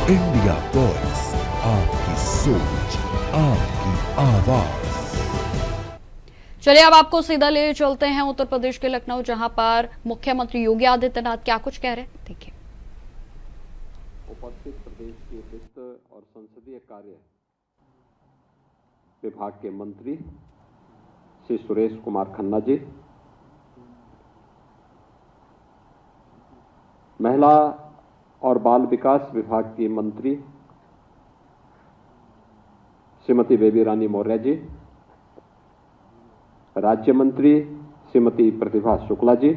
India voice, आपकी सोच, आपकी आवाज। चलिए अब आपको सीधा ले चलते हैं उत्तर प्रदेश के लखनऊ, जहां पर मुख्यमंत्री योगी आदित्यनाथ क्या कुछ कह रहे हैं, देखिए। उपस्थित प्रदेश के वित्त और संसदीय कार्य विभाग के मंत्री श्री सुरेश कुमार खन्ना जी, महिला और बाल विकास विभाग की मंत्री श्रीमती बेबी रानी मौर्य जी, राज्य मंत्री श्रीमती प्रतिभा शुक्ला जी,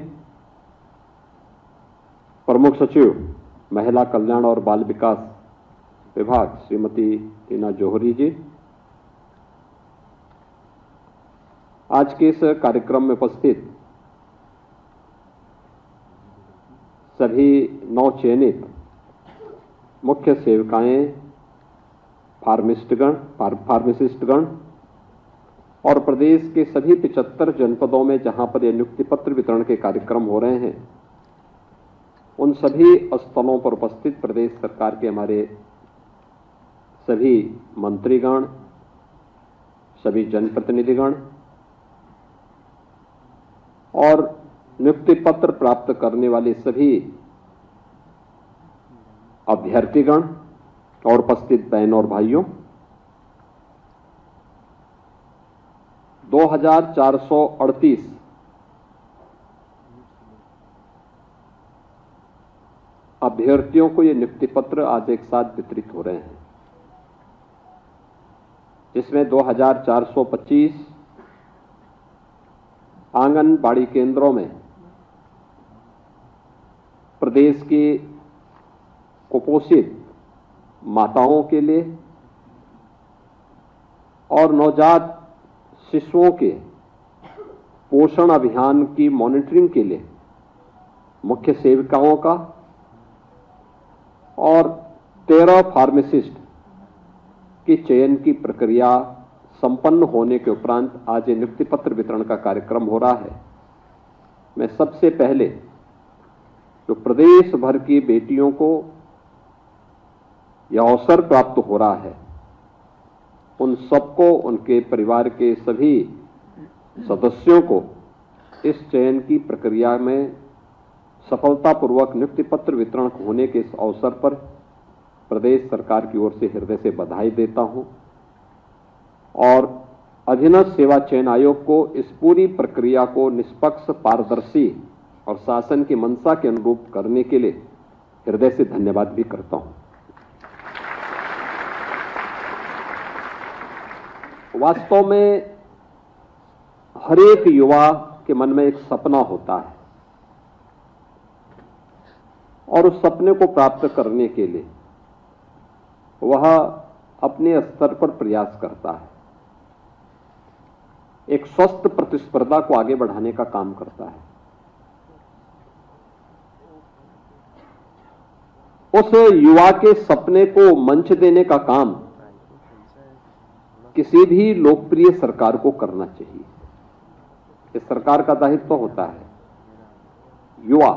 प्रमुख सचिव महिला कल्याण और बाल विकास विभाग श्रीमती टीना जौहरी जी, आज के इस कार्यक्रम में उपस्थित सभी नवचयनित मुख्य सेविकाएं, फार्मासिस्टगण और प्रदेश के सभी 75 जनपदों में जहां पर यह नियुक्ति पत्र वितरण के कार्यक्रम हो रहे हैं, उन सभी स्थलों पर उपस्थित प्रदेश सरकार के हमारे सभी मंत्रीगण, सभी जनप्रतिनिधिगण और नियुक्ति पत्र प्राप्त करने वाले सभी अभ्यर्थीगण और उपस्थित बहनों और भाइयों, 2438 अभ्यर्थियों को ये नियुक्ति पत्र आज एक साथ वितरित हो रहे हैं, जिसमें 2425 आंगनबाड़ी केंद्रों में प्रदेश की कुपोषित माताओं के लिए और नवजात शिशुओं के पोषण अभियान की मॉनिटरिंग के लिए मुख्य सेविकाओं का और 13 फार्मासिस्ट की चयन की प्रक्रिया संपन्न होने के उपरांत आज नियुक्ति पत्र वितरण का कार्यक्रम हो रहा है। मैं सबसे पहले जो प्रदेश भर की बेटियों को यह अवसर प्राप्त हो रहा है, उन सबको, उनके परिवार के सभी सदस्यों को इस चयन की प्रक्रिया में सफलतापूर्वक नियुक्ति पत्र वितरण होने के इस अवसर पर प्रदेश सरकार की ओर से हृदय से बधाई देता हूं और अधीनस्थ सेवा चयन आयोग को इस पूरी प्रक्रिया को निष्पक्ष, पारदर्शी और शासन की मंशा के अनुरूप करने के लिए हृदय से धन्यवाद भी करता हूं। वास्तव में हर एक युवा के मन में एक सपना होता है और उस सपने को प्राप्त करने के लिए वह अपने स्तर पर प्रयास करता है, एक स्वस्थ प्रतिस्पर्धा को आगे बढ़ाने का काम करता है। उस युवा के सपने को मंच देने का काम किसी भी लोकप्रिय सरकार को करना चाहिए। इस सरकार का दायित्व होता है, युवा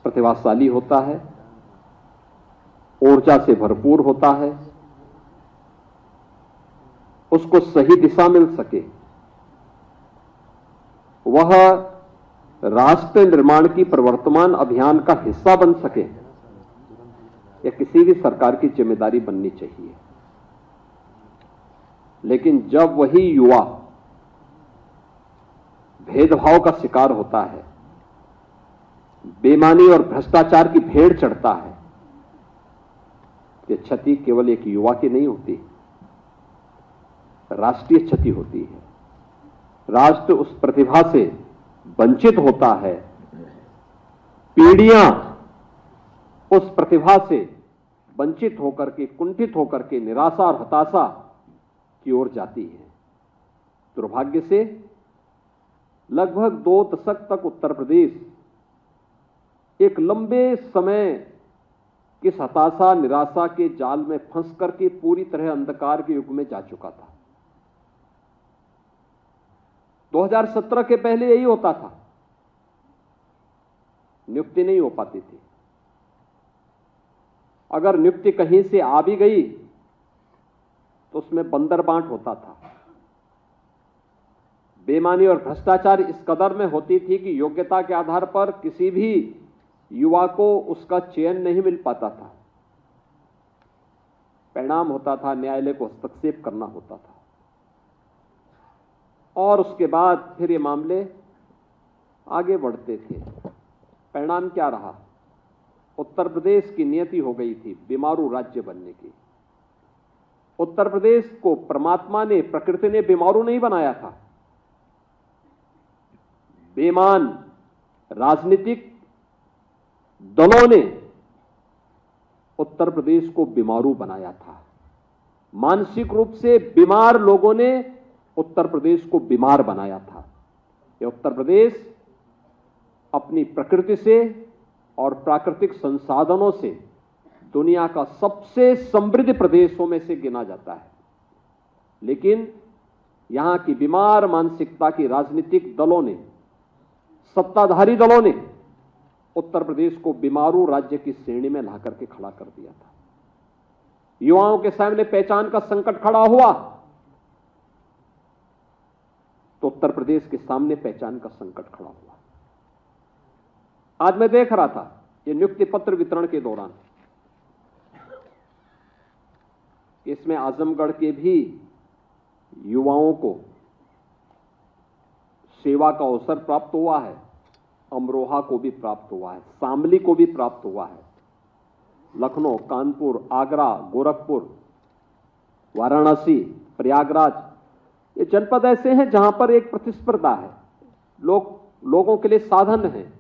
प्रतिभाशाली होता है, ऊर्जा से भरपूर होता है, उसको सही दिशा मिल सके, वह राष्ट्र निर्माण की प्रवर्तमान अभियान का हिस्सा बन सके, यह किसी भी सरकार की जिम्मेदारी बननी चाहिए। लेकिन जब वही युवा भेदभाव का शिकार होता है, बेईमानी और भ्रष्टाचार की भेड़ चढ़ता है, ये क्षति केवल एक युवा की नहीं होती, राष्ट्रीय क्षति होती है। राष्ट्र उस प्रतिभा से वंचित होता है, पीढ़ियां उस प्रतिभा से वंचित होकर के, कुंठित होकर के निराशा और हताशा की ओर जाती है। दुर्भाग्य से लगभग 2 दशक तक उत्तर प्रदेश एक लंबे समय किस हताशा, निराशा के जाल में फंस करके पूरी तरह अंधकार के युग में जा चुका था। 2017 के पहले यही होता था, नियुक्ति नहीं हो पाती थी। अगर नियुक्ति कहीं से आ भी गई तो उसमें बंदरबांट होता था। बेईमानी और भ्रष्टाचार इस कदर में होती थी कि योग्यता के आधार पर किसी भी युवा को उसका चयन नहीं मिल पाता था। परिणाम होता था न्यायालय को हस्तक्षेप करना होता था, और उसके बाद फिर ये मामले आगे बढ़ते थे। परिणाम क्या रहा? उत्तर प्रदेश की नियति हो गई थी बीमारू राज्य बनने की। उत्तर प्रदेश को परमात्मा ने, प्रकृति ने बीमारू नहीं बनाया था। बेईमान राजनीतिक दलों ने उत्तर प्रदेश को बीमारू बनाया था। मानसिक रूप से बीमार लोगों ने उत्तर प्रदेश को बीमार बनाया था। ये उत्तर प्रदेश अपनी प्रकृति से और प्राकृतिक संसाधनों से दुनिया का सबसे समृद्ध प्रदेशों में से गिना जाता है, लेकिन यहां की बीमार मानसिकता की राजनीतिक दलों ने, सत्ताधारी दलों ने उत्तर प्रदेश को बीमारू राज्य की श्रेणी में ला करके खड़ा कर दिया था। युवाओं के सामने पहचान का संकट खड़ा हुआ तो उत्तर प्रदेश के सामने पहचान का संकट खड़ा हुआ। आज मैं देख रहा था ये नियुक्ति पत्र वितरण के दौरान, इसमें आजमगढ़ के भी युवाओं को सेवा का अवसर प्राप्त हुआ है, अमरोहा को भी प्राप्त हुआ है, शामली को भी प्राप्त हुआ है, लखनऊ, कानपुर, आगरा, गोरखपुर, वाराणसी, प्रयागराज, ये जनपद ऐसे हैं जहां पर एक प्रतिस्पर्धा है, लोगों के लिए साधन है।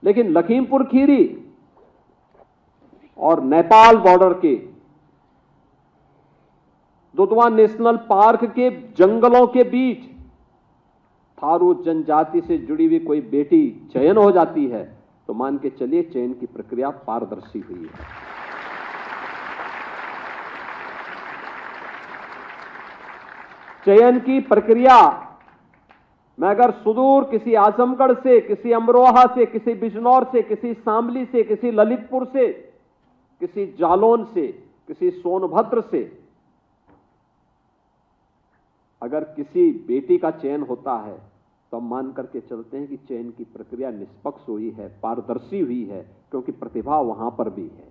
लेकिन लखीमपुर खीरी और नेपाल बॉर्डर के दुधवा नेशनल पार्क के जंगलों के बीच थारू जनजाति से जुड़ी हुई कोई बेटी चयन हो जाती है तो मान के चलिए चयन की प्रक्रिया पारदर्शी हुई है। चयन की प्रक्रिया में अगर सुदूर किसी आजमगढ़ से, किसी अमरोहा से, किसी बिजनौर से, किसी शामली से, किसी ललितपुर से, किसी जालौन से, किसी सोनभद्र से अगर किसी बेटी का चयन होता है तो हम मान करके चलते हैं कि चयन की प्रक्रिया निष्पक्ष हुई है, पारदर्शी हुई है, क्योंकि प्रतिभा वहां पर भी है।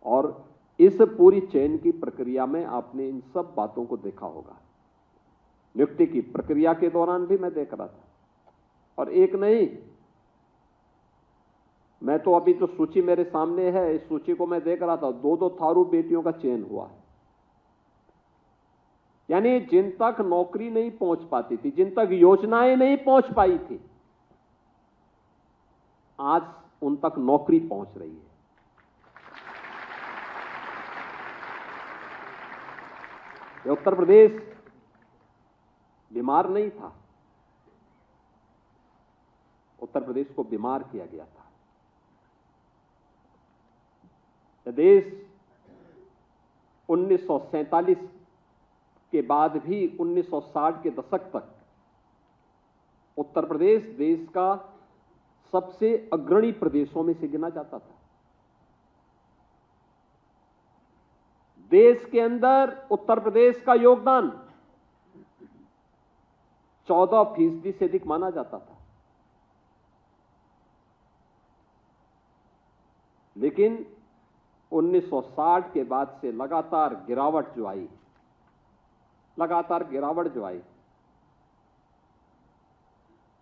और इस पूरी चयन की प्रक्रिया में आपने इन सब बातों को देखा होगा। नियुक्ति की प्रक्रिया के दौरान भी मैं देख रहा था, और एक नहीं, मैं तो अभी जो सूची मेरे सामने है, इस सूची को मैं देख रहा था, 2-2 थारू बेटियों का चयन हुआ है। यानी जिन तक नौकरी नहीं पहुंच पाती थी, जिन तक योजनाएं नहीं पहुंच पाई थी, आज उन तक नौकरी पहुंच रही है। ये उत्तर प्रदेश बीमार नहीं था, उत्तर प्रदेश को बीमार किया गया था। यह देश 1947 के बाद भी 1960 के दशक तक उत्तर प्रदेश देश का सबसे अग्रणी प्रदेशों में से गिना जाता था। देश के अंदर उत्तर प्रदेश का योगदान 14% से अधिक माना जाता था। लेकिन 1960 के बाद से लगातार गिरावट जो आई,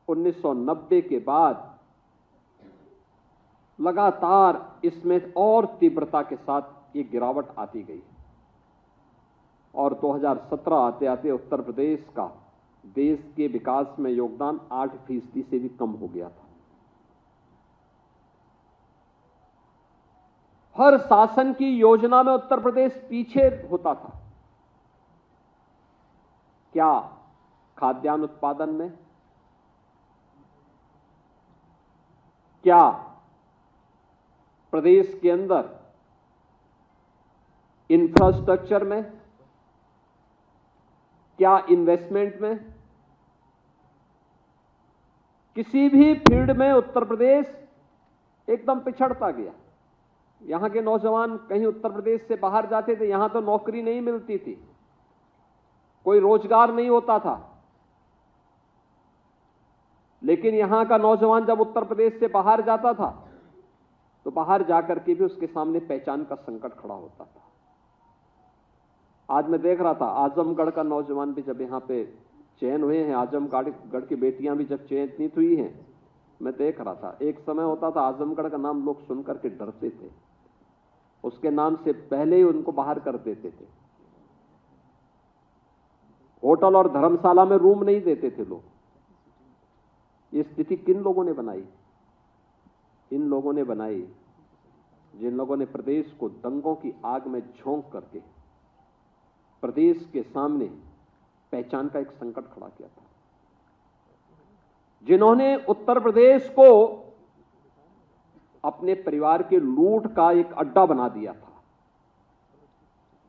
1990 के बाद लगातार इसमें और तीव्रता के साथ ये गिरावट आती गई, और 2017 आते आते उत्तर प्रदेश का देश के विकास में योगदान 8% से भी कम हो गया था। हर शासन की योजना में उत्तर प्रदेश पीछे होता था। क्या खाद्यान्न उत्पादन में, क्या प्रदेश के अंदर इंफ्रास्ट्रक्चर में, क्या इन्वेस्टमेंट में, किसी भी फील्ड में उत्तर प्रदेश एकदम पिछड़ता गया। यहां के नौजवान कहीं उत्तर प्रदेश से बाहर जाते थे, यहां तो नौकरी नहीं मिलती थी, कोई रोजगार नहीं होता था। लेकिन यहां का नौजवान जब उत्तर प्रदेश से बाहर जाता था तो बाहर जाकर के भी उसके सामने पहचान का संकट खड़ा होता था। आज मैं देख रहा था, आजमगढ़ का नौजवान भी जब यहां पे चयन हुए हैं, आजमगढ़ की बेटियां भी जब चयनित हुई हैं, मैं देख रहा था, एक समय होता था आजमगढ़ का नाम लोग सुनकर के डरते थे, उसके नाम से पहले ही उनको बाहर कर देते थे। होटल और धर्मशाला में रूम नहीं देते थे लोग। ये स्थिति किन लोगों ने बनाई? इन लोगों ने बनाई जिन लोगों ने प्रदेश को दंगों की आग में झोंक करके प्रदेश के सामने पहचान का एक संकट खड़ा किया था, जिन्होंने उत्तर प्रदेश को अपने परिवार के लूट का एक अड्डा बना दिया था,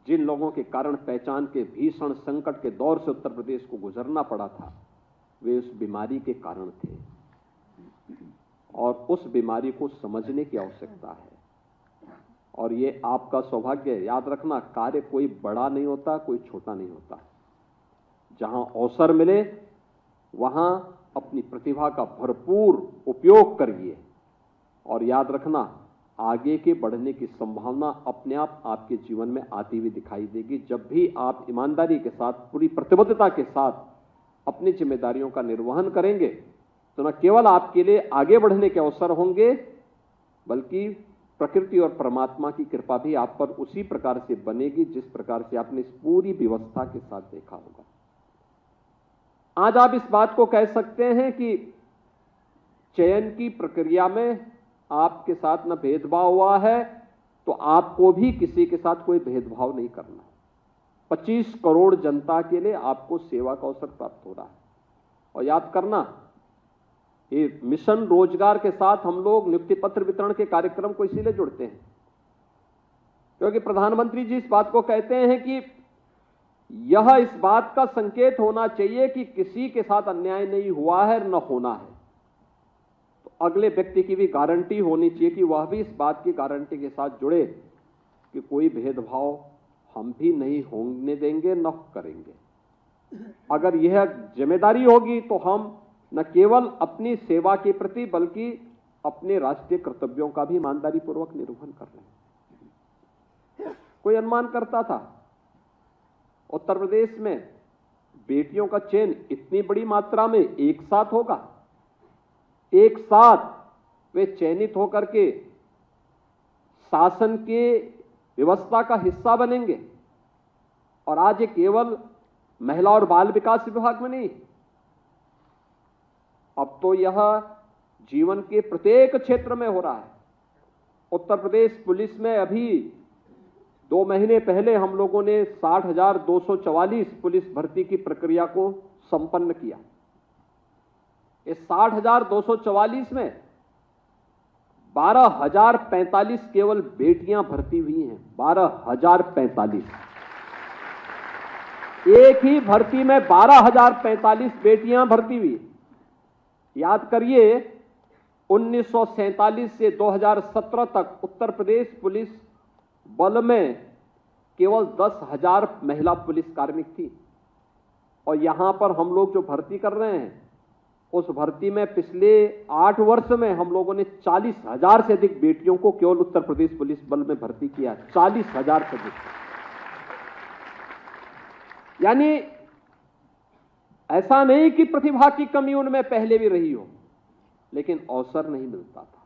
जिन लोगों के कारण पहचान के भीषण संकट के दौर से उत्तर प्रदेश को गुजरना पड़ा था, वे उस बीमारी के कारण थे और उस बीमारी को समझने की आवश्यकता है। और ये आपका सौभाग्य है। याद रखना, कार्य कोई बड़ा नहीं होता, कोई छोटा नहीं होता। जहां अवसर मिले वहां अपनी प्रतिभा का भरपूर उपयोग करिए और याद रखना, आगे के बढ़ने की संभावना अपने आप आपके जीवन में आती हुई दिखाई देगी जब भी आप ईमानदारी के साथ, पूरी प्रतिबद्धता के साथ अपनी जिम्मेदारियों का निर्वहन करेंगे। तो न केवल आपके लिए आगे बढ़ने के अवसर होंगे, बल्कि प्रकृति और परमात्मा की कृपा भी आप पर उसी प्रकार से बनेगी जिस प्रकार से आपने इस पूरी व्यवस्था के साथ देखा होगा। आज आप इस बात को कह सकते हैं कि चयन की प्रक्रिया में आपके साथ न भेदभाव हुआ है, तो आपको भी किसी के साथ कोई भेदभाव नहीं करना। 25 करोड़ जनता के लिए आपको सेवा का अवसर प्राप्त हो रहा है। और याद करना, ये मिशन रोजगार के साथ हम लोग नियुक्ति पत्र वितरण के कार्यक्रम को इसीलिए जुड़ते हैं क्योंकि प्रधानमंत्री जी इस बात को कहते हैं कि यह इस बात का संकेत होना चाहिए कि किसी के साथ अन्याय नहीं हुआ है, न होना है। तो अगले व्यक्ति की भी गारंटी होनी चाहिए कि वह भी इस बात की गारंटी के साथ जुड़े कि कोई भेदभाव हम भी नहीं होने देंगे, न करेंगे। अगर यह जिम्मेदारी होगी तो हम न केवल अपनी सेवा के प्रति बल्कि अपने राष्ट्रीय कर्तव्यों का भी ईमानदारी पूर्वक निर्वहन कर रहे हैं। कोई अनुमान करता था उत्तर प्रदेश में बेटियों का चयन इतनी बड़ी मात्रा में एक साथ होगा, एक साथ वे चयनित होकर के शासन के व्यवस्था का हिस्सा बनेंगे? और आज ये केवल महिला और बाल विकास विभाग में नहीं, अब तो यह जीवन के प्रत्येक क्षेत्र में हो रहा है। उत्तर प्रदेश पुलिस में अभी 2 महीने पहले हम लोगों ने 60,244 पुलिस भर्ती की प्रक्रिया को संपन्न किया। इस 60,244 में 12,045 केवल बेटियां भर्ती हुई हैं। 12,045, एक ही भर्ती में 12,045 बेटियां भर्ती हुई। याद करिए, 1947 से 2017 तक उत्तर प्रदेश पुलिस बल में केवल 10,000 महिला पुलिस कार्मिक थी। और यहां पर हम लोग जो भर्ती कर रहे हैं, उस भर्ती में पिछले 8 वर्ष में हम लोगों ने 40,000 से अधिक बेटियों को केवल उत्तर प्रदेश पुलिस बल में भर्ती किया। 40,000 से अधिक। यानी ऐसा नहीं कि प्रतिभा की कमी उनमें पहले भी रही हो, लेकिन अवसर नहीं मिलता था।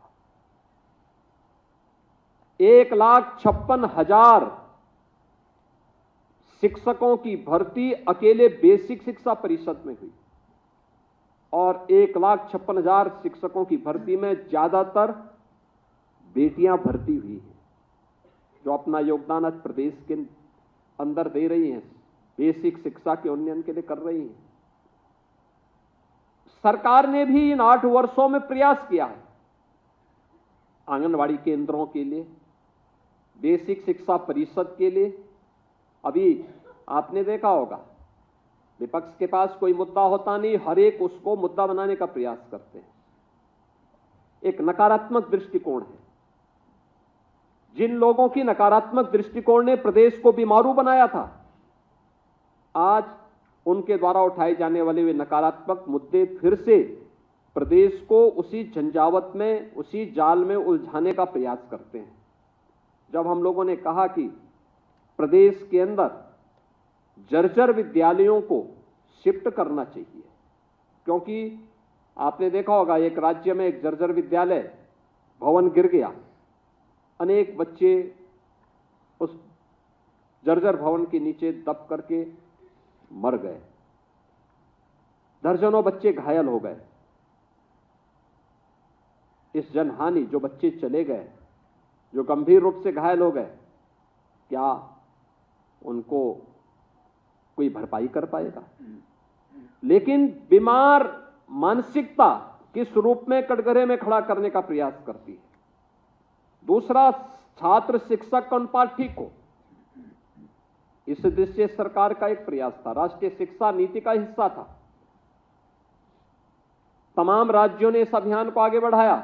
1,56,000 शिक्षकों की भर्ती अकेले बेसिक शिक्षा परिषद में हुई और 1,56,000 शिक्षकों की भर्ती में ज्यादातर बेटियां भर्ती हुई हैं, जो अपना योगदान आज प्रदेश के अंदर दे रही हैं, बेसिक शिक्षा के उन्नयन के लिए कर रही हैं। सरकार ने भी इन 8 वर्षों में प्रयास किया है आंगनवाड़ी केंद्रों के लिए, बेसिक शिक्षा परिषद के लिए। अभी आपने देखा होगा विपक्ष के पास कोई मुद्दा होता नहीं, हर एक उसको मुद्दा बनाने का प्रयास करते हैं। एक नकारात्मक दृष्टिकोण है। जिन लोगों की नकारात्मक दृष्टिकोण ने प्रदेश को बीमारू बनाया था, आज उनके द्वारा उठाए जाने वाले वे नकारात्मक मुद्दे फिर से प्रदेश को उसी झंझावत में, उसी जाल में उलझाने का प्रयास करते हैं। जब हम लोगों ने कहा कि प्रदेश के अंदर जर्जर विद्यालयों को शिफ्ट करना चाहिए, क्योंकि आपने देखा होगा एक राज्य में एक जर्जर विद्यालय भवन गिर गया, अनेक बच्चे उस जर्जर भवन के नीचे दब करके मर गए, दर्जनों बच्चे घायल हो गए। इस जनहानि, जो बच्चे चले गए, जो गंभीर रूप से घायल हो गए, क्या उनको कोई भरपाई कर पाएगा? लेकिन बीमार मानसिकता किस रूप में कटघरे में खड़ा करने का प्रयास करती है। दूसरा, छात्र शिक्षक कौनपाठी को, इस दृष्टि सरकार का एक प्रयास था, राष्ट्रीय शिक्षा नीति का हिस्सा था। तमाम राज्यों ने इस अभियान को आगे बढ़ाया।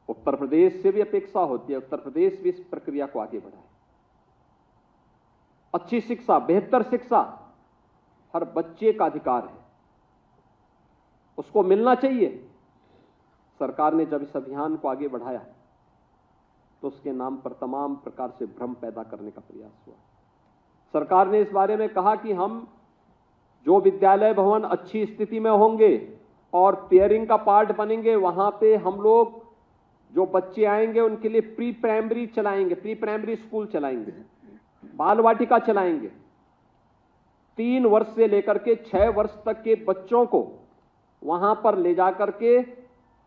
उत्तर प्रदेश से भी अपेक्षा होती है, उत्तर प्रदेश भी इस प्रक्रिया को आगे बढ़ाए। अच्छी शिक्षा, बेहतर शिक्षा हर बच्चे का अधिकार है, उसको मिलना चाहिए। सरकार ने जब इस अभियान को आगे बढ़ाया तो उसके नाम पर तमाम प्रकार से भ्रम पैदा करने का प्रयास हुआ। सरकार ने इस बारे में कहा कि हम जो विद्यालय भवन अच्छी स्थिति में होंगे और पेयरिंग का पार्ट बनेंगे, वहां पे हम लोग जो बच्चे आएंगे उनके लिए प्री प्राइमरी चलाएंगे, प्री प्राइमरी स्कूल चलाएंगे, बाल वाटिका चलाएंगे। 3 वर्ष से लेकर के 6 वर्ष तक के बच्चों को वहां पर ले जाकर के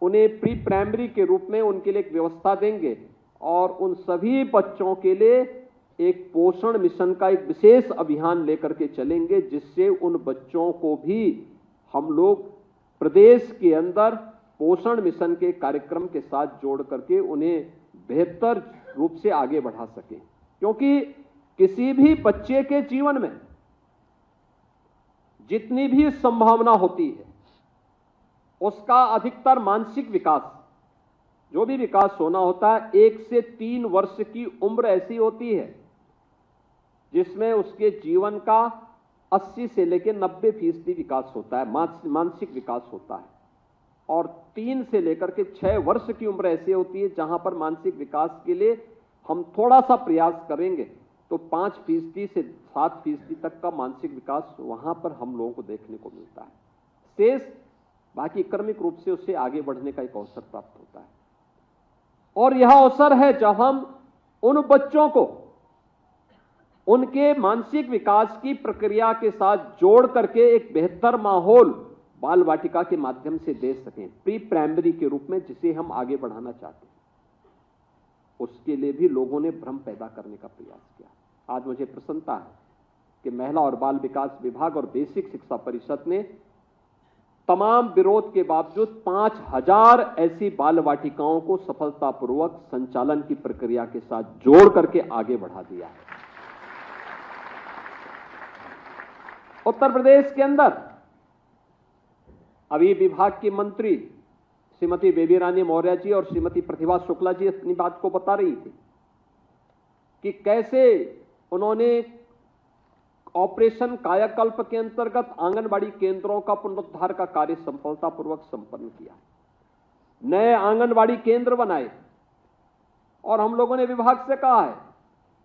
उन्हें प्री प्राइमरी के रूप में उनके लिए एक व्यवस्था देंगे और उन सभी बच्चों के लिए एक पोषण मिशन का एक विशेष अभियान लेकर के चलेंगे, जिससे उन बच्चों को भी हम लोग प्रदेश के अंदर पोषण मिशन के कार्यक्रम के साथ जोड़ करके उन्हें बेहतर रूप से आगे बढ़ा सकें। क्योंकि किसी भी बच्चे के जीवन में जितनी भी संभावना होती है, उसका अधिकतर मानसिक विकास, जो भी विकास होना होता है, 1 से 3 वर्ष की उम्र ऐसी होती है जिसमें उसके जीवन का 80 से लेकर 90% विकास होता है, मानसिक विकास होता है। और 3 से लेकर के 6 वर्ष की उम्र ऐसी होती है जहां पर मानसिक विकास के लिए हम थोड़ा सा प्रयास करेंगे तो 5% से 7% तक का मानसिक विकास वहां पर हम लोगों को देखने को मिलता है। शेष बाकी क्रमिक रूप से उससे आगे बढ़ने का एक अवसर प्राप्त होता है। और यह अवसर है जब हम उन बच्चों को उनके मानसिक विकास की प्रक्रिया के साथ जोड़ करके एक बेहतर माहौल बाल वाटिका के माध्यम से दे सकें, प्री प्राइमरी के रूप में, जिसे हम आगे बढ़ाना चाहते हैं। उसके लिए भी लोगों ने भ्रम पैदा करने का प्रयास किया। आज मुझे प्रसन्नता है कि महिला और बाल विकास विभाग और बेसिक शिक्षा परिषद ने तमाम विरोध के बावजूद 5000 ऐसी बाल वाटिकाओं को सफलतापूर्वक संचालन की प्रक्रिया के साथ जोड़ करके आगे बढ़ा दिया है। उत्तर प्रदेश के अंदर अभी विभाग की मंत्री श्रीमती बेबी रानी मौर्य जी और श्रीमती प्रतिभा शुक्ला जी अपनी बात को बता रही थी कि कैसे उन्होंने ऑपरेशन कायाकल्प के अंतर्गत आंगनबाड़ी केंद्रों का पुनरुद्धार का कार्य सफलतापूर्वक संपन्न किया, नए आंगनबाड़ी केंद्र बनाए। और हम लोगों ने विभाग से कहा है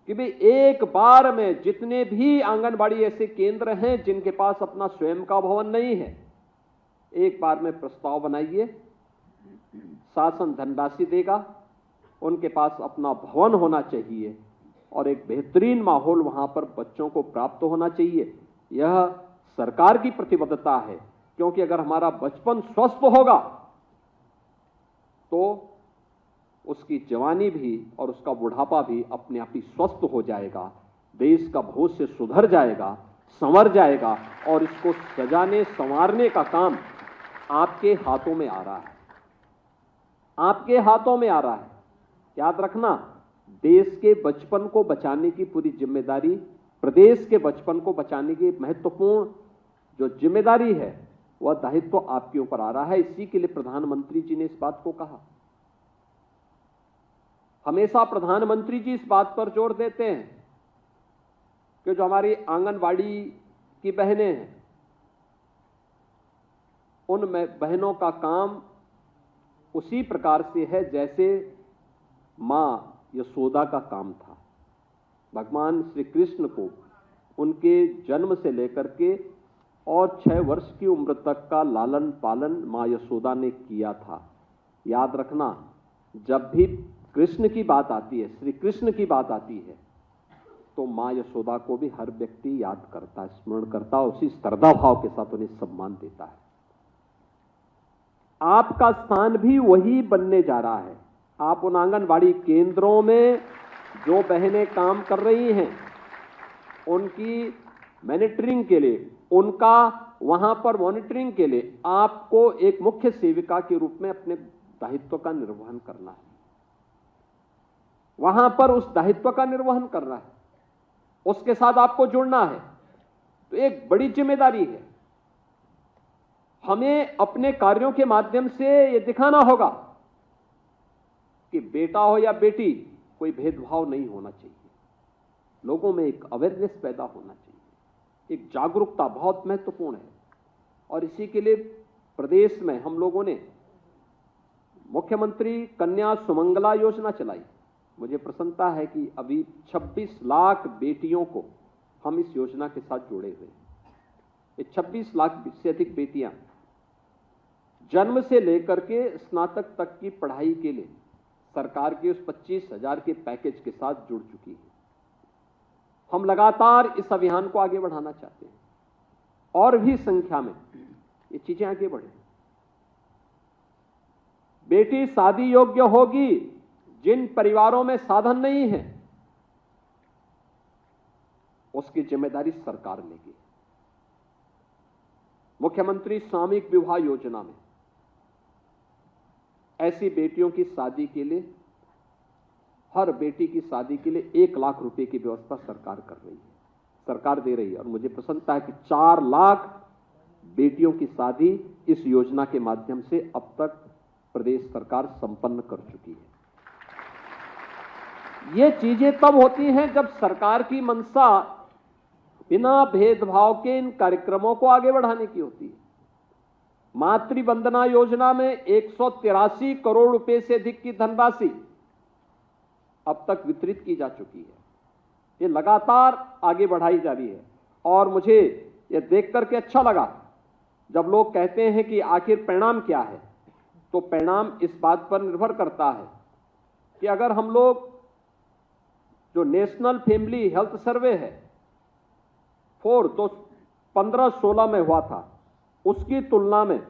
कि भाई एक बार में जितने भी आंगनबाड़ी ऐसे केंद्र हैं जिनके पास अपना स्वयं का भवन नहीं है, एक बार में प्रस्ताव बनाइए, शासन धनराशि देगा, उनके पास अपना भवन होना चाहिए और एक बेहतरीन माहौल वहां पर बच्चों को प्राप्त होना चाहिए। यह सरकार की प्रतिबद्धता है, क्योंकि अगर हमारा बचपन स्वस्थ होगा तो उसकी जवानी भी और उसका बुढ़ापा भी अपने आप ही स्वस्थ हो जाएगा, देश का भविष्य सुधर जाएगा, संवर जाएगा और इसको सजाने संवारने का काम आपके हाथों में आ रहा है, आपके हाथों में आ रहा है। याद रखना, देश के बचपन को बचाने की पूरी जिम्मेदारी प्रदेश के बचपन को बचाने की महत्वपूर्ण जो जिम्मेदारी है वह दायित्व आपके ऊपर आ रहा है। इसी के लिए प्रधानमंत्री जी ने इस बात को कहा। हमेशा प्रधानमंत्री जी इस बात पर जोर देते हैं कि जो हमारी आंगनवाड़ी की बहनें हैं, उन बहनों का काम उसी प्रकार से है जैसे मां यशोदा का काम था। भगवान श्री कृष्ण को उनके जन्म से लेकर के और 6 वर्ष की उम्र तक का लालन पालन मां यशोदा ने किया था। याद रखना, जब भी कृष्ण की बात आती है, श्री कृष्ण की बात आती है, तो मां यशोदा को भी हर व्यक्ति याद करता है, स्मरण करता है, उसी श्रद्धा भाव के साथ उन्हें सम्मान देता है। आपका स्थान भी वही बनने जा रहा है। आप उन आंगनवाड़ी केंद्रों में जो बहनें काम कर रही हैं, उनकी मॉनिटरिंग के लिए, उनका वहां पर मॉनिटरिंग के लिए आपको एक मुख्य सेविका के रूप में अपने दायित्व का निर्वहन करना है। वहां पर उस दायित्व का निर्वहन करना है, उसके साथ आपको जुड़ना है। तो एक बड़ी जिम्मेदारी है। हमें अपने कार्यों के माध्यम से यह दिखाना होगा कि बेटा हो या बेटी, कोई भेदभाव नहीं होना चाहिए। लोगों में एक अवेयरनेस पैदा होना चाहिए। एक जागरूकता बहुत महत्वपूर्ण है। और इसी के लिए प्रदेश में हम लोगों ने मुख्यमंत्री कन्या सुमंगला योजना चलाई। मुझे प्रसन्नता है कि अभी 26 लाख बेटियों को हम इस योजना के साथ जुड़े हुए हैं। ये 26 लाख से अधिक बेटियां जन्म से लेकर के स्नातक तक की पढ़ाई के लिए सरकार के उस 25,000 के पैकेज के साथ जुड़ चुकी है। हम लगातार इस अभियान को आगे बढ़ाना चाहते हैं और भी संख्या में ये चीजें आगे बढ़े। बेटी शादी योग्य होगी जिन परिवारों में साधन नहीं है, उसकी जिम्मेदारी सरकार लेगी। मुख्यमंत्री सामूहिक विवाह योजना में ऐसी बेटियों की शादी के लिए, हर बेटी की शादी के लिए 1 लाख रुपए की व्यवस्था सरकार कर रही है, सरकार दे रही है। और मुझे प्रसन्नता है कि 4 लाख बेटियों की शादी इस योजना के माध्यम से अब तक प्रदेश सरकार संपन्न कर चुकी है। ये चीजें तब होती हैं जब सरकार की मंशा बिना भेदभाव के इन कार्यक्रमों को आगे बढ़ाने की होती है। मातृ वंदना योजना में 183 करोड़ रुपए से अधिक की धनराशि अब तक वितरित की जा चुकी है। ये लगातार आगे बढ़ाई जा रही है। और मुझे ये देख करके अच्छा लगा जब लोग कहते हैं कि आखिर परिणाम क्या है। तो परिणाम इस बात पर निर्भर करता है कि अगर हम लोग जो नेशनल फैमिली हेल्थ सर्वे है 4 तो 15-16 में हुआ था, उसकी तुलना में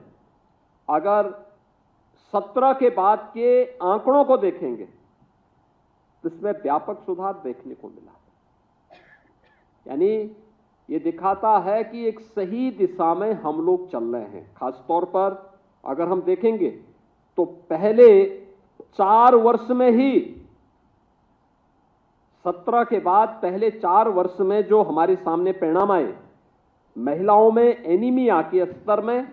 अगर 17 के बाद के आंकड़ों को देखेंगे तो इसमें व्यापक सुधार देखने को मिला। यानी ये दिखाता है कि एक सही दिशा में हम लोग चल रहे हैं। खासतौर पर अगर हम देखेंगे तो पहले 4 वर्ष में ही 17 के बाद पहले 4 वर्ष में जो हमारे सामने परिणाम आए, महिलाओं में एनीमिया के स्तर में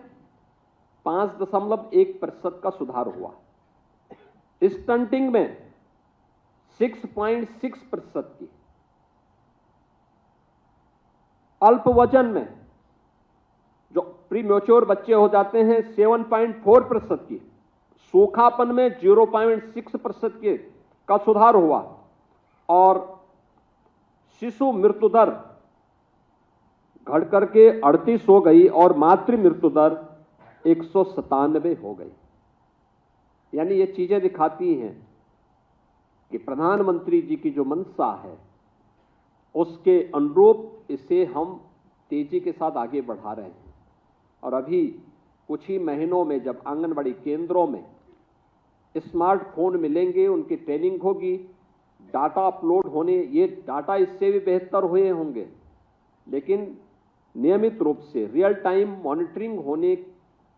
5.1% का सुधार हुआ, स्टंटिंग में 6.6% की, अल्प वजन में जो प्रीमेच्योर बच्चे हो जाते हैं 7.4% की, सूखापन में 0.6% के का सुधार हुआ और शिशु मृत्यु दर घट करके 38 हो गई और मातृ मृत्यु दर 197 हो गई। यानी ये चीजें दिखाती हैं कि प्रधानमंत्री जी की जो मंशा है उसके अनुरूप इसे हम तेजी के साथ आगे बढ़ा रहे हैं। और अभी कुछ ही महीनों में जब आंगनबाड़ी केंद्रों में स्मार्टफोन मिलेंगे, उनकी ट्रेनिंग होगी, डाटा अपलोड होने, ये डाटा इससे भी बेहतर हुए होंगे, लेकिन नियमित रूप से रियल टाइम मॉनिटरिंग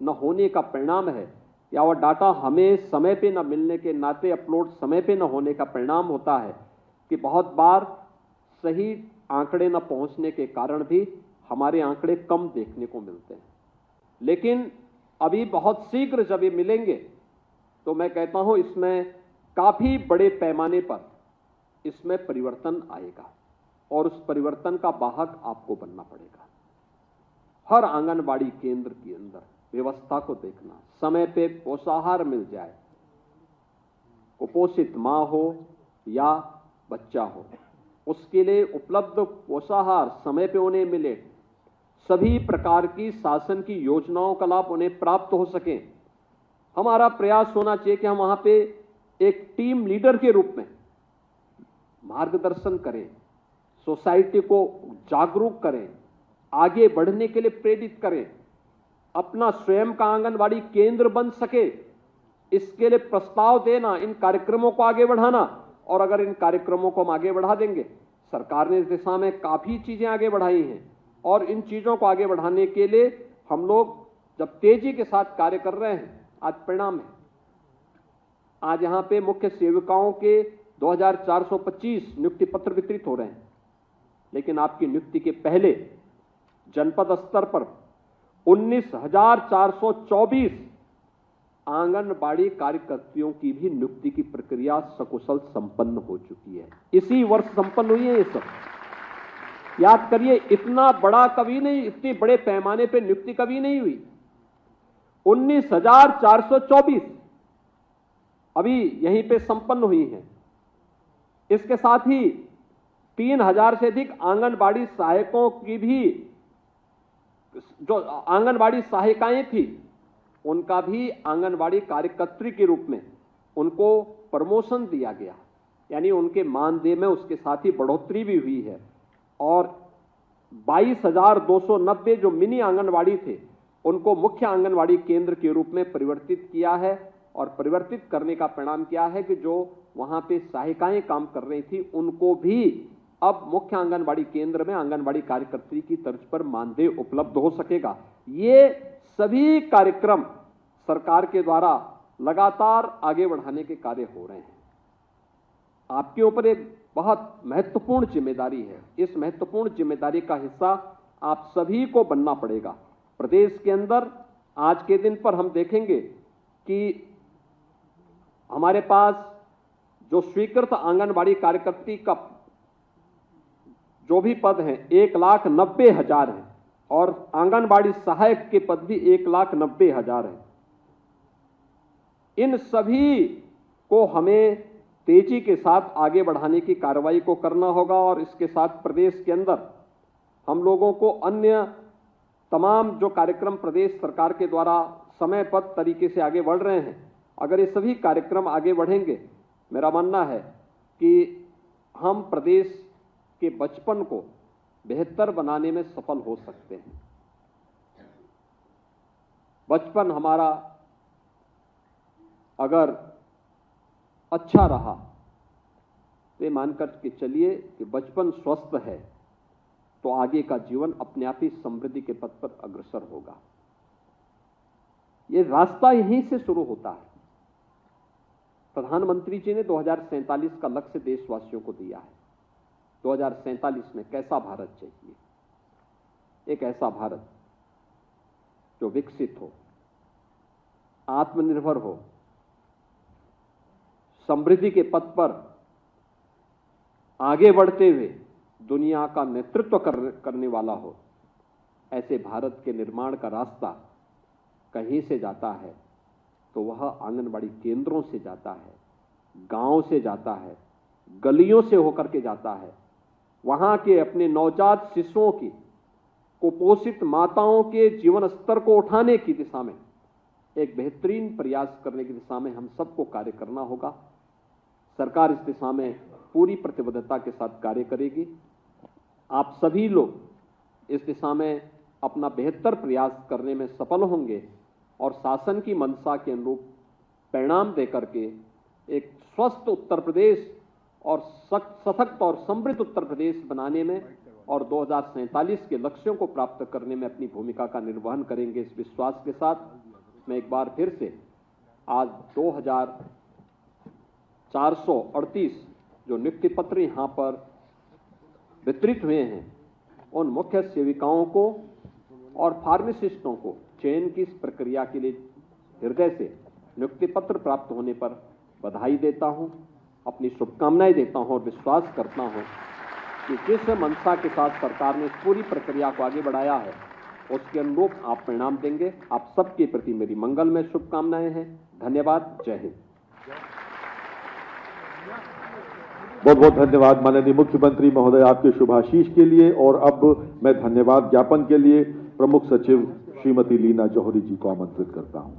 न होने का परिणाम है, या वह डाटा हमें समय पे न मिलने के नाते अपलोड समय पे न होने का परिणाम होता है कि बहुत बार सही आंकड़े न पहुंचने के कारण भी हमारे आंकड़े कम देखने को मिलते हैं। लेकिन अभी बहुत शीघ्र जब ये मिलेंगे तो मैं कहता हूं इसमें काफी बड़े पैमाने पर इसमें परिवर्तन आएगा और उस परिवर्तन का वाहक आपको बनना पड़ेगा। हर आंगनबाड़ी केंद्र के अंदर व्यवस्था को देखना, समय पे पोषाहार मिल जाए, कुपोषित मां हो या बच्चा हो, उसके लिए उपलब्ध पोषाहार समय पे उन्हें मिले, सभी प्रकार की शासन की योजनाओं का लाभ उन्हें प्राप्त हो सके। हमारा प्रयास होना चाहिए कि हम वहां पे एक टीम लीडर के रूप में मार्गदर्शन करें, सोसाइटी को जागरूक करें, आगे बढ़ने के लिए प्रेरित करें, अपना स्वयं का आंगनबाड़ी केंद्र बन सके, इसके लिए प्रस्ताव देना, इन कार्यक्रमों को आगे बढ़ाना। और अगर इन कार्यक्रमों को हम आगे बढ़ा देंगे, सरकार ने इस दिशा में काफी चीजें आगे बढ़ाई हैं और इन चीजों को आगे बढ़ाने के लिए हम लोग जब तेजी के साथ कार्य कर रहे हैं, आज परिणाम है। आज यहां पे मुख्य सेविकाओं के 2425 नियुक्ति पत्र वितरित हो रहे हैं, लेकिन आपकी नियुक्ति के पहले जनपद स्तर पर 19,424 आंगनबाड़ी कार्यकर्तियों की भी नियुक्ति की प्रक्रिया सकुशल संपन्न हो चुकी है। इसी वर्ष संपन्न हुई है ये सब। याद करिए, इतना बड़ा कभी नहीं, इतने बड़े पैमाने पे नियुक्ति कभी नहीं हुई। 19,424 अभी यहीं पे संपन्न हुई है। इसके साथ ही 3,000 से अधिक आंगनबाड़ी सहायकों की भी, जो आंगनबाड़ी सहायिकाएं थी, उनका भी आंगनबाड़ी कार्यकर्त्री के रूप में उनको प्रमोशन दिया गया, यानी उनके मानदेय में उसके साथ ही बढ़ोतरी भी हुई है। और 22,290 जो मिनी आंगनबाड़ी थे, उनको मुख्य आंगनबाड़ी केंद्र के रूप में परिवर्तित किया है। और परिवर्तित करने का परिणाम क्या है कि जो वहां पे सहायिकाएं काम कर रही थी, उनको भी अब मुख्य आंगनबाड़ी केंद्र में आंगनबाड़ी कार्यकर्त्री की तर्ज पर मानदेय उपलब्ध हो सकेगा। ये सभी कार्यक्रम सरकार के द्वारा लगातार आगे बढ़ाने के कार्य हो रहे हैं। आपके ऊपर एक बहुत महत्वपूर्ण जिम्मेदारी है। इस महत्वपूर्ण जिम्मेदारी का हिस्सा आप सभी को बनना पड़ेगा। प्रदेश के अंदर आज के दिन पर हम देखेंगे कि हमारे पास जो स्वीकृत आंगनबाड़ी कार्यकर्ती का जो भी पद हैं 1,90,000 हैं और आंगनबाड़ी सहायक के पद भी 1,90,000 हैं। इन सभी को हमें तेजी के साथ आगे बढ़ाने की कार्रवाई को करना होगा और इसके साथ प्रदेश के अंदर हम लोगों को अन्य तमाम जो कार्यक्रम प्रदेश सरकार के द्वारा समयबद्ध तरीके से आगे बढ़ रहे हैं, अगर ये सभी कार्यक्रम आगे बढ़ेंगे, मेरा मानना है कि हम प्रदेश के बचपन को बेहतर बनाने में सफल हो सकते हैं। बचपन हमारा अगर अच्छा रहा तो ये मानकर के चलिए कि बचपन स्वस्थ है तो आगे का जीवन अपने आप ही समृद्धि के पथ पर अग्रसर होगा। ये रास्ता यहीं से शुरू होता है। प्रधानमंत्री जी ने 2047 का लक्ष्य देशवासियों को दिया है। 2047 में कैसा भारत चाहिए? एक ऐसा भारत जो विकसित हो, आत्मनिर्भर हो, समृद्धि के पथ पर आगे बढ़ते हुए दुनिया का नेतृत्व करने वाला हो। ऐसे भारत के निर्माण का रास्ता कहीं से जाता है तो वह आंगनबाड़ी केंद्रों से जाता है, गांव से जाता है, गलियों से होकर के जाता है। वहां के अपने नवजात शिशुओं की, कुपोषित माताओं के जीवन स्तर को उठाने की दिशा में एक बेहतरीन प्रयास करने की दिशा में हम सबको कार्य करना होगा। सरकार इस दिशा में पूरी प्रतिबद्धता के साथ कार्य करेगी। आप सभी लोग इस दिशा में अपना बेहतर प्रयास करने में सफल होंगे और शासन की मंशा के अनुरूप परिणाम देकर के एक स्वस्थ उत्तर प्रदेश और सशक्त और समृद्ध उत्तर प्रदेश बनाने में और 2047 के लक्ष्यों को प्राप्त करने में अपनी भूमिका का निर्वहन करेंगे। इस विश्वास के साथ मैं एक बार फिर से आज 2438 जो नियुक्ति पत्र यहाँ पर वितरित हुए हैं उन मुख्य सेविकाओं को और फार्मासिस्टों को चयन की इस प्रक्रिया के लिए हृदय से नियुक्ति पत्र प्राप्त होने पर बधाई देता हूं, अपनी शुभकामनाएं देता हूं और विश्वास करता हूं कि जिस मंशा के साथ सरकार ने इस पूरी प्रक्रिया को आगे बढ़ाया है उसके अनुरूप आप परिणाम देंगे। आप सबके प्रति मेरी मंगलमय शुभकामनाएं हैं। धन्यवाद। जय हिंद। बहुत बहुत धन्यवाद माननीय मुख्यमंत्री महोदय आपके शुभाशीष के लिए। और अब मैं धन्यवाद ज्ञापन के लिए प्रमुख सचिव श्रीमती लीना जौहरी जी को आमंत्रित करता हूं।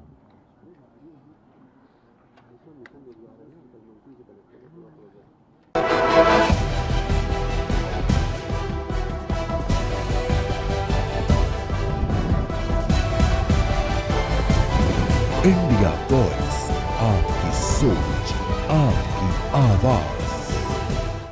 इंडिया वॉइस, आपकी सोच।